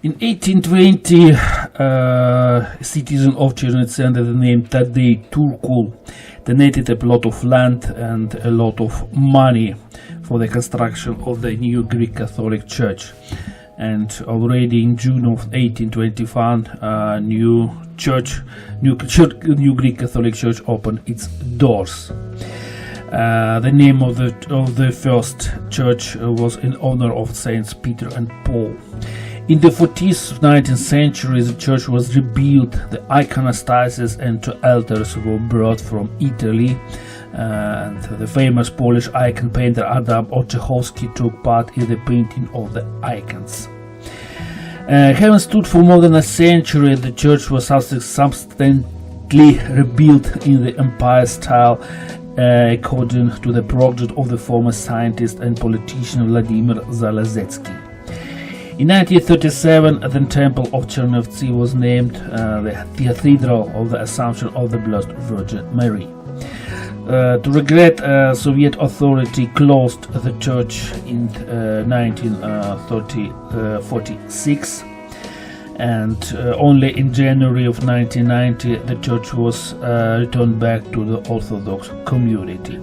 In 1820, a citizen of Chernivtsi under the name Tadei Turkul donated a plot of land and a lot of money for the construction of the new Greek Catholic Church. And already in June of 1821, new Greek Catholic Church opened its doors. The name of the first church was in honor of Saints Peter and Paul. In the 40th 19th century, the church was rebuilt, the iconostasis and two altars were brought from Italy, and the famous Polish icon painter Adam Oczechowski took part in the painting of the icons. Having stood for more than a century, the church was subsequently rebuilt in the Empire style according to the project of the former scientist and politician Vladimir Zalazetsky. In 1937, the Temple of Chernivtsi was named the Cathedral of the Assumption of the Blessed Virgin Mary. To regret, Soviet authority closed the church in 1946, and only in January of 1990 the church was returned back to the Orthodox community.